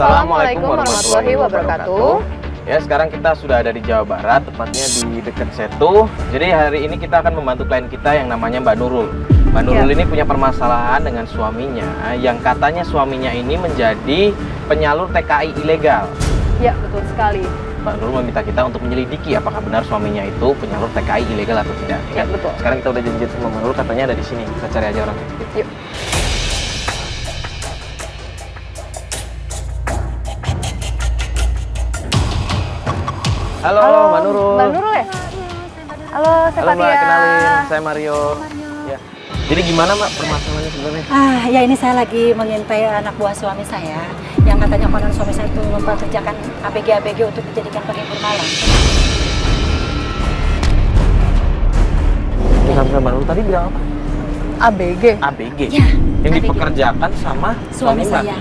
Assalamualaikum warahmatullahi wabarakatuh. Ya, sekarang kita sudah ada di Jawa Barat, tepatnya di dekat Setu. Jadi hari ini kita akan membantu klien kita yang namanya Mbak Nurul. Mbak Nurul ini punya permasalahan dengan suaminya, yang katanya suaminya ini menjadi penyalur TKI ilegal. Ya, betul sekali. Mbak Nurul meminta kita untuk menyelidiki apakah benar suaminya itu penyalur TKI ilegal atau tidak. Ya, betul. Sekarang kita udah janjian sama Mbak Nurul, katanya ada di sini. Kita cari aja orangnya. Yuk. Halo, Mbak Nurul. Mbak Nurul ya? Halo, saya Halo Mbak, Fatia. kenalin. Saya Mario. Ya. Jadi gimana Mbak permasalahannya sebenarnya? Ya ini saya lagi mengintai anak buah suami saya yang katanya konon suami saya itu mempekerjakan ABG untuk dijadikan penghibur malam. Dengan Mbak Nurul tadi bilang apa? ABG. ABG? Ya, Yang ABG. dipekerjakan sama Suami Mbak? saya.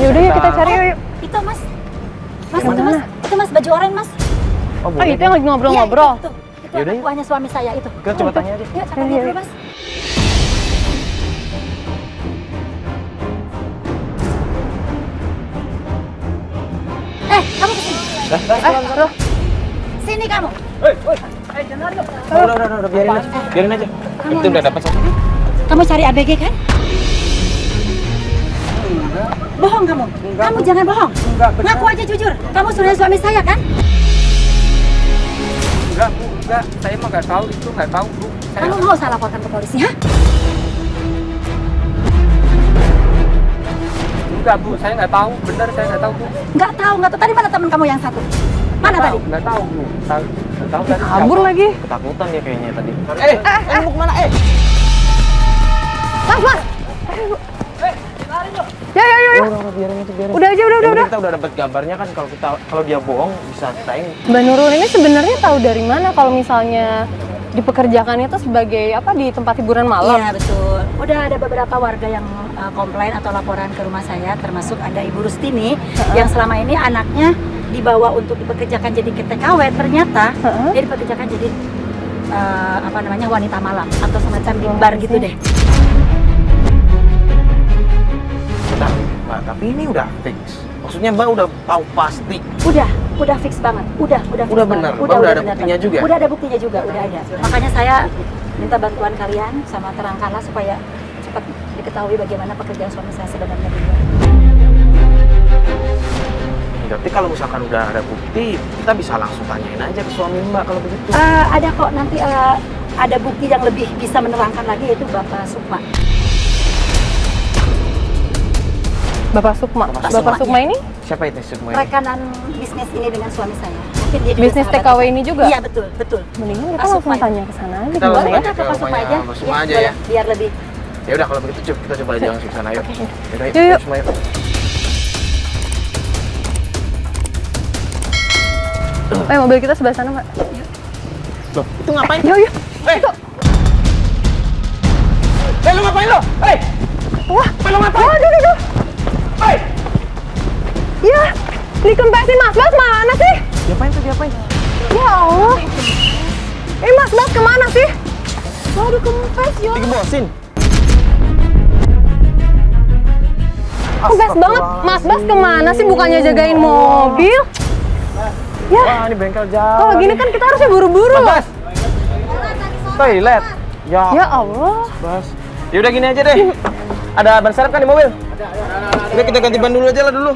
Yaudah yuk kita cari yuk. Itu mas, Yang mana? itu mas baju oranye mas. Oh, Ah, itu yang lagi ngobrol-ngobrol. Iya, itu Yaudah, anak yuk. buahnya suami saya itu. Kita coba tanya aja. Yuk, coba lihat dulu mas. Kamu kesini. Loh. Sini kamu. Udah, biarin aja. Biarin aja. Itu udah dapat satu. Kamu cari ABG kan? Bohong kamu. Kamu jangan bohong. Ngaku aja jujur. Kamu suami saya kan? Enggak, Bu, enggak. Saya mah nggak tahu itu, nggak tahu, Bu. Kamu mau saya laporkan ke polisi, ha? Enggak, Bu, saya nggak tahu. Benar, saya nggak tahu, Bu. Nggak tahu. Tadi mana teman kamu yang satu? Mana tadi? Nggak tahu, Bu. Nggak tahu tadi. Kabur lagi. Ketakutan dia kayaknya tadi. Mau kemana? Mas. Ya. Udah, biarin aja, biarin. Udah aja, udah. Kita udah dapat gambarnya kan, kalau dia bohong bisa kita Mbak Nurul ini sebenarnya tahu dari mana kalau misalnya dipekerjakannya itu sebagai apa di tempat hiburan malam? Iya, betul. Udah ada beberapa warga yang komplain atau laporan ke rumah saya, termasuk ada Ibu Rustini yang selama ini anaknya dibawa untuk dipekerjakan jadi TKW, ternyata dia dipekerjakan jadi wanita malam atau semacam di bar gitu deh. Bentar, Mbak, tapi ini udah fix. Maksudnya Mbak udah tahu pasti. Udah fix banget. Udah fix Udah banget. benar. Udah ada buktinya juga? Udah ada buktinya juga, udah ada. Makanya saya minta bantuan kalian sama terangkanlah supaya cepat diketahui bagaimana pekerjaan suami saya sebenarnya di luar. Berarti kalau misalkan udah ada bukti, kita bisa langsung tanyain aja ke suami Mbak kalau begitu. Ada kok nanti ada bukti yang lebih bisa menerangkan lagi, yaitu Bapak Sukma. Bapak Sukma. Bapak Sukma ini Siapa itu Sukma? Rekanan bisnis ini dengan suami saya. Mungkin dia juga bisnis sahabat. TKW ini juga? Iya, betul. Mendingan kita Pak langsung Sukma. tanya ke sana aja Kita gimana langsung ya? aja. Ke Pak Sukma aja. Pak Sukma aja boleh, ya. biar lebih. Ya udah kalau begitu kita coba aja langsung ke sana yuk. Yaudah, Yuk. Sukma, yuk. Mobil kita sebelah sana, Mbak. Loh, itu ngapain? Yuk. Lu ngapain lo? Wah, Lu ngapain? Aduh. Hei! Ya, dikempesin Mas Bas mana sih? Diapain? Ya Allah. Mas Bas kemana sih? Waduh, kempes ya. Digembosin. Kempes banget. Mas Bas kemana sih? Bukannya jagain mobil? Ya, Wah, ini bengkel jauh. kalau gini kan kita harusnya buru-buru. Bas. Toilet. Ya Allah. Bas. Ya udah gini aja deh. Ada ban serep kan di mobil? Udah kita ganti ban dulu aja lah dulu.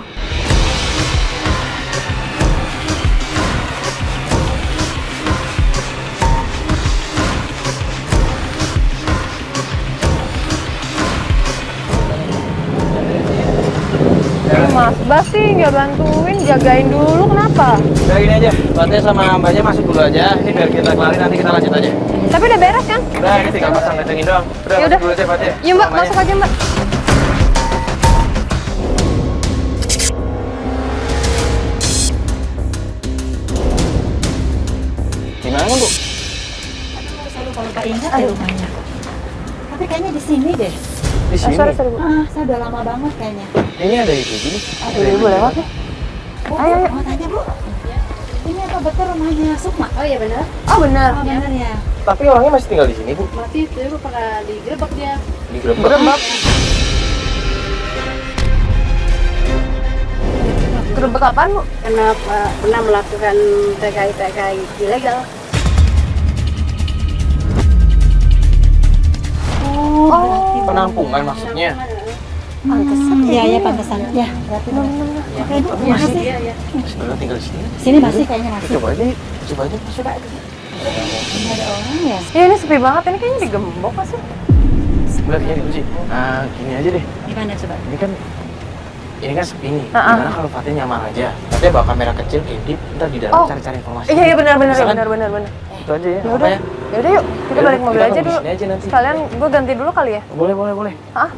Mas Bas sih nggak bantuin, jagain dulu kenapa? Udah gini aja. Fatnya sama mbaknya masuk dulu aja. Ini biar kita kelarin nanti kita lanjut aja. Tapi udah beres kan? Udah ini tinggal pasang gentengin doang. Udah Ya masuk udah. dulu aja Fatnya. Yuk Mbak, masuk aja Mbak. Gimana Bu? Saya lupa ingat ya rumahnya. Tapi kayaknya di sini deh. Di sini. Sorry Bu. Saya udah lama banget kayaknya. Ini ada itu gini. Ada ibu lewat ya? Bu, Ayo. mau tanya Bu. Ini apa betul rumahnya Sukma? Oh iya benar. Oh benar. Oh benar ya. Tapi orangnya masih tinggal di sini Bu. Mati itu pernah digerebek dia. Di Grebek. Digerebek apaan, Bu? Karena pernah melakukan TKI ilegal. Oh, Penampungan maksudnya. pantesan. Iya, iya pantesan. Ya, berarti benar. Oke, Bu. Makasih. Iya, iya. Sebenarnya tinggal di sini. Sini masih kayaknya masih. Coba aja, coba aja masuk. Ini ada orang ya? Ya ini sepi banget, ini kayaknya digembok pasti. Enggak, kayaknya dikunci. Nah, gini aja deh. Gimana coba? Ini kan sepi nih. Ah, ah. Gimana kalau Fatih nyamar aja? Fatih bawa kamera kecil, intip, ntar di dalam Oh. cari-cari informasi. Iya iya benar. Bisa kan? Benar. Itu aja ya. Ya apa udah. ya? Ya udah yuk, kita Ya balik udah, mobil kita aja nunggu dulu. sini aja nanti. Sekalian gue ganti dulu kali ya. Boleh. Hah?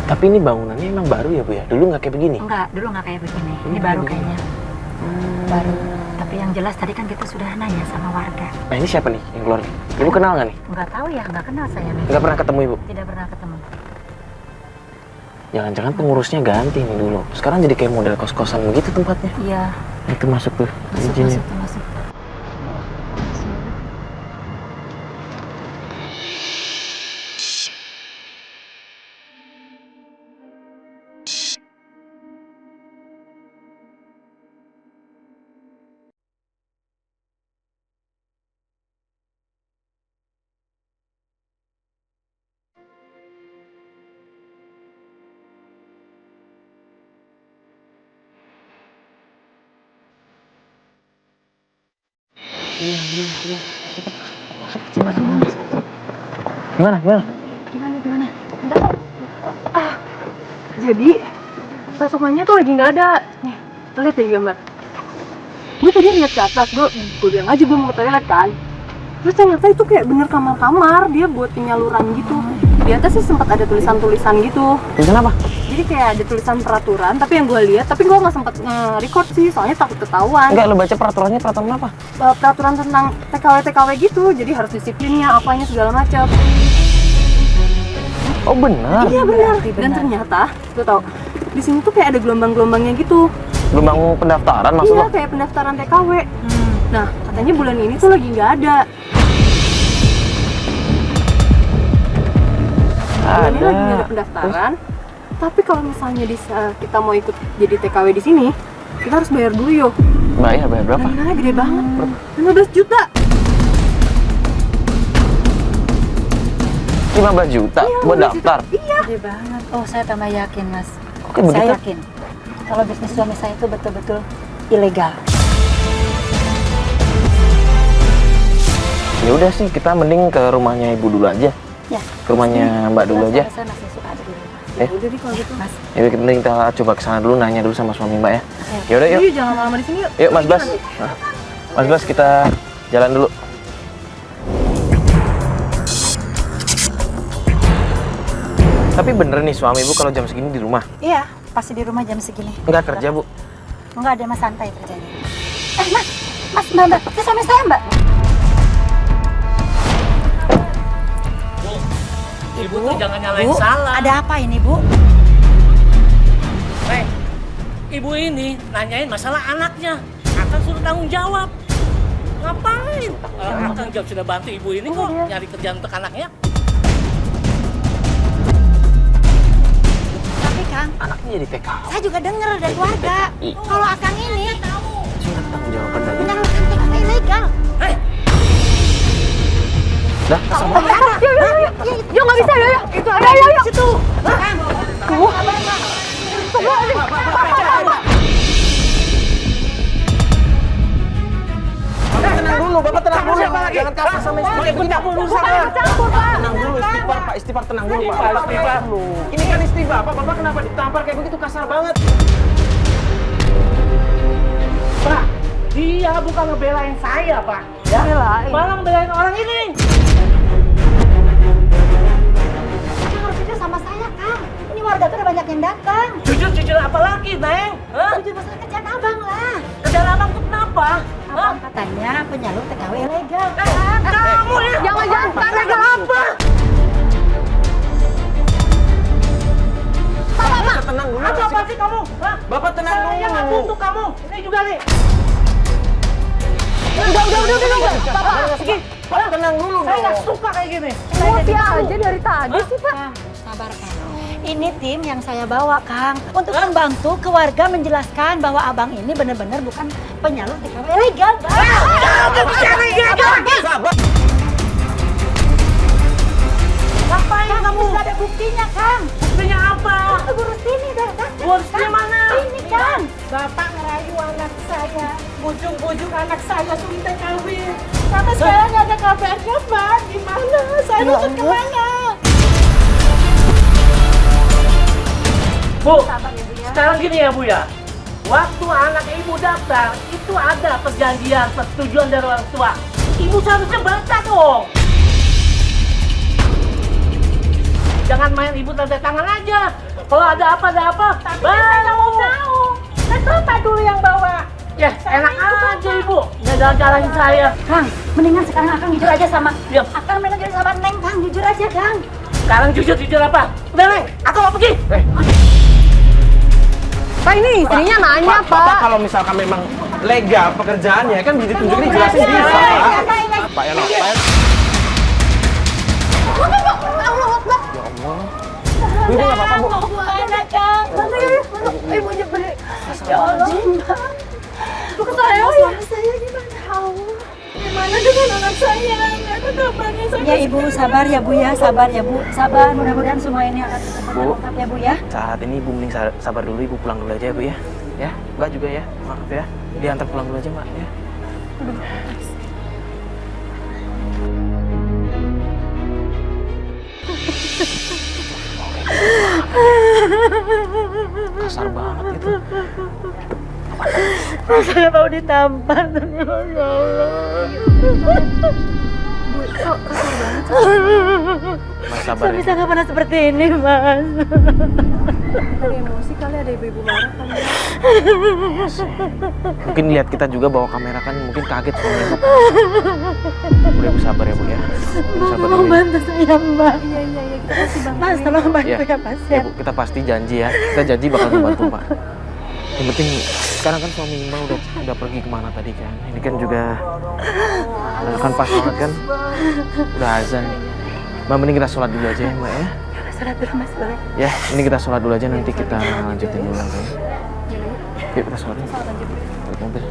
Tapi ini bangunannya emang baru ya, Bu ya? Dulu nggak kayak begini? Enggak, dulu nggak kayak begini. Ini Ini baru begini. kayaknya. Baru. Tapi yang jelas tadi kan kita sudah nanya sama warga. Nah, ini siapa nih yang keluar nih? Ibu kenal nggak nih? Nggak tahu ya, nggak kenal saya nih. Nggak pernah ketemu Ibu? Tidak pernah ketemu. Jangan-jangan pengurusnya ganti nih dulu. Sekarang jadi kayak model kos-kosan begitu tempatnya. Iya, Itu masuk tuh. masuk, izinnya. masuk. Gimana? Gimana? Jadi pasokannya tuh lagi nggak ada. Nih, lo lihat di gambar. Gue tadi lihat ke atas, gue bilang aja gue mau ke toilet kan. Terus ternyata itu kayak bener kamar-kamar, dia buat penyaluran gitu. Di atas sih sempat ada tulisan-tulisan gitu. Tulisan apa? Jadi kayak ada tulisan peraturan, tapi yang gue lihat, tapi gue nggak sempat nge-record sih, soalnya takut ketahuan. Enggak, lo baca peraturannya peraturan apa? Peraturan tentang TKW gitu, jadi harus disiplinnya, apanya segala macam. Oh benar. Iya benar. Berarti Dan benar. ternyata, gue tau, di sini tuh kayak ada gelombang-gelombangnya gitu. Gelombang pendaftaran maksud Iya, lo? kayak pendaftaran TKW. Nah, katanya bulan ini tuh lagi nggak ada. Bulan ini lagi nggak ada pendaftaran. Tapi kalau misalnya kita mau ikut jadi TKW di sini, kita harus bayar dulu yuk. Bayar berapa? Nominalnya gede banget. 15 juta. 15 juta Iya, buat 15 juta. daftar. Iya. Gede banget. Oh, saya tambah yakin, Mas. Oke, Saya begitu. yakin. Kalau bisnis suami saya itu betul-betul ilegal. Ya udah sih, kita mending ke rumahnya Ibu dulu aja. Ya. Ke rumahnya Mbak dulu aja. Saya masih suka ada di rumah. Eh, Udah deh kalau gitu. Mas, ya udah, kita coba ke sana dulu, nanya dulu sama suami Mbak ya. Ya udah yuk. Yuk, jangan lama-lama di sini yuk. Yuk Mas Bas. Nah, Mas Bas, kita jalan dulu. Tapi bener nih suami Ibu kalau jam segini di rumah? iya, pasti di rumah jam segini. Enggak kerja Bu? Enggak ada, Mas, santai kerjanya. Mas, Mbak, itu suami saya, Mbak. Ibu tuh jangan nyalain Bu, salah. ada apa ini, Bu? Ibu ini nanyain masalah anaknya. Akang suruh tanggung jawab. Ngapain? Akang jawab sudah bantu ibu ini kok nyari kerjaan untuk anaknya. Tapi, Kang, Anaknya jadi TK. saya juga dengar dari warga. Kalau Akang ini Sudah tanggung jawaban dari. menyalurkan TKW ilegal. Dah, sama. Yuk, nggak bisa, yuk. Itu ada di situ. Kang, Tenang dulu, Bapak tenang dulu. Jangan kasar sama istri. Bentar, tenang dulu, istighfar Pak, istighfar, tenang dulu Pak. Istighfar lu. Ini kan istri Bapak kenapa ditampar kayak begitu, kasar banget. Pak, dia bukan ngebelain saya, Pak. Ya? Belain. Malah ngebelain orang ini. Akang harus jujur sama saya, Kang. Ini warga tuh udah banyak yang datang. Jujur apa lagi, Neng? Hah? Jujur masalah kerjaan Abang lah. Kerjaan abang tuh kenapa? Hah? Abang katanya penyalur TKW ilegal. Kamu ya? Jangan, Ilegal apa? Bapak tenang dulu. Apa sih kamu? Hah? Bapak tenang Saya nggak dulu. butuh kamu. Ini juga nih. Udah. Bapak, Pak, tenang dulu Saya nggak dong. suka kayak gini. emosi aja dari tadi sih, Pak. Sabar sabar Kang. Ini tim yang saya bawa Kang untuk membantu keluarga menjelaskan bahwa abang ini benar-benar bukan penyalur TKW ilegal. Ngapain kamu? Sudah ada buktinya Kang. Buktinya apa? Urus ini dah. Urusnya mana? Ini Kang. Bapak ngerayu anak saya, bujuk-bujuk anak saya suruh TKW. Sampai sekarang nggak ada kabarnya, Pak. Gimana? Saya nuntut kemana? Bu, sekarang gini ya Bu ya. Waktu anak ibu daftar, itu ada perjanjian persetujuan dari orang tua. Ibu seharusnya baca dong. Jangan main ibu tanda tangan aja. Kalau ada apa, Tapi saya nggak mau tahu. Kan Bapak dulu yang bawa. Ya, enak aja ibu. Nggak jalan-jalanin saya. Kang, mendingan sekarang Akang jujur aja sama Diam. Akang mendingan jujur sama Neng Kang, jujur aja Kang. Sekarang jujur apa? Udah Neng, aku mau pergi. Pak, ini istrinya nanya, Bapak kalau misalkan memang legal pekerjaannya kan bisa ditunjukin jelasin bisa, Pak. Pak Eno, Pak Eno. Bu, ibu nggak apa-apa, Bu. Anak Kang. Ibu nyebelin. Ya Allah. Bukan suami saya gimana? Gimana dengan anak saya? Nggak ada kabarnya. Ya Ibu, sabar ya Bu ya, sabar ya Bu. Sabar, mudah-mudahan semua ini akan Bu. terungkap ya Bu ya. Saat ini Ibu mending sabar dulu, Ibu pulang dulu aja ya, Bu ya. Ya, Mbak juga ya. Maaf ya. Diantar pulang dulu aja, Mbak ya. Kasar banget itu. Saya mau ditampar. Ya Allah. Mas sabar Saya ya. bisa nggak pernah seperti ini, Mas. Dari emosi kali, ada ibu-ibu marah kan. Mungkin lihat kita juga bawa kamera kan mungkin kaget soalnya. Udah Ibu sabar ya, Bu ya. Ibu sabar Mau dulu ya. bantu saya, Mbak. Iya, kita pasti bantu. Mas, tolong bantu Ya. ya, Mas. Ya Bu, kita pasti janji ya. Kita janji bakal membantu Pak. Yang penting sekarang kan suami Mbak udah pergi kemana tadi kan. Ini kan juga kan pas banget kan. Udah azan. Mbak mending kita sholat dulu aja ya Mbak ya. Salat dulu, Mas, boleh. Ya, ini kita sholat dulu aja nanti kita lanjutin dulu lagi. Yuk kita sholat dulu. Balik mobil.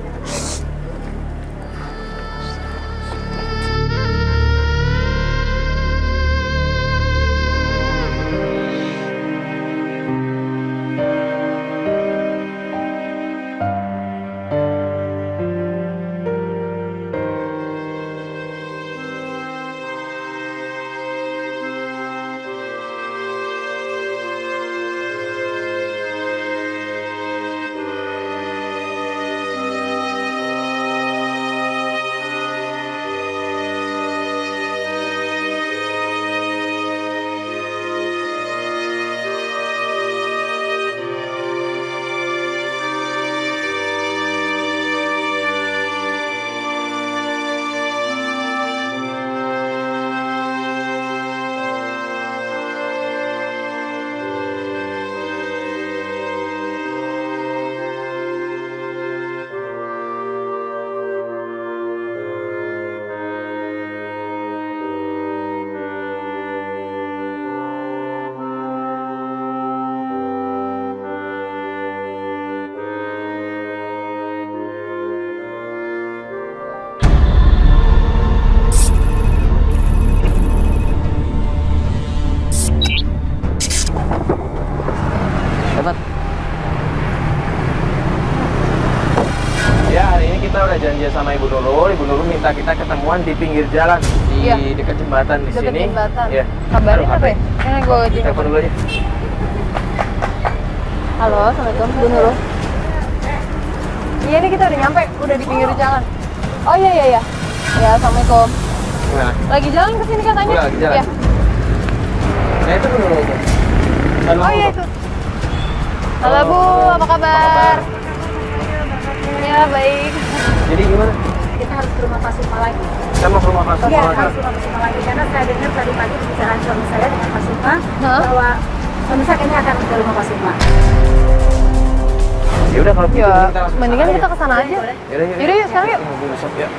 Ya, hari ini kita udah janjian sama Ibu Nurul. Ibu Nurul minta kita ketemuan di pinggir jalan, di Iya. dekat jembatan di Dekat sini. jembatan. Ya. Kabarin Aduh, apa HP. ya? Gue aja. Telepon dulu aja. Halo, assalamualaikum, Bu Nurul. Iya, ini kita udah nyampe, udah di pinggir jalan. Oh iya. Ya, assalamualaikum. Gimana? Lagi jalan ke sini katanya. Udah, lagi jalan. Iya. Nah, itu Bu Nurul aja. Halo, Oh iya Bu. itu. Halo Bu, apa kabar? Ya baik. Jadi gimana? Kita harus ke rumah Pak Sukma lagi. Kita mau ke rumah Pak Iya, Sukma. harus ke rumah Pak Sukma lagi karena saya dengar tadi pagi pembicaraan suami saya dengan Pak Sukma Hah? bahwa suami saya kayaknya akan ke rumah Pak Sukma. Ya udah kalau begitu Ya, kita langsung mendingan kesana kita aja. kesana aja. Yaudah, Yaudah, yuk, sekarang yuk. Mobil besok ya.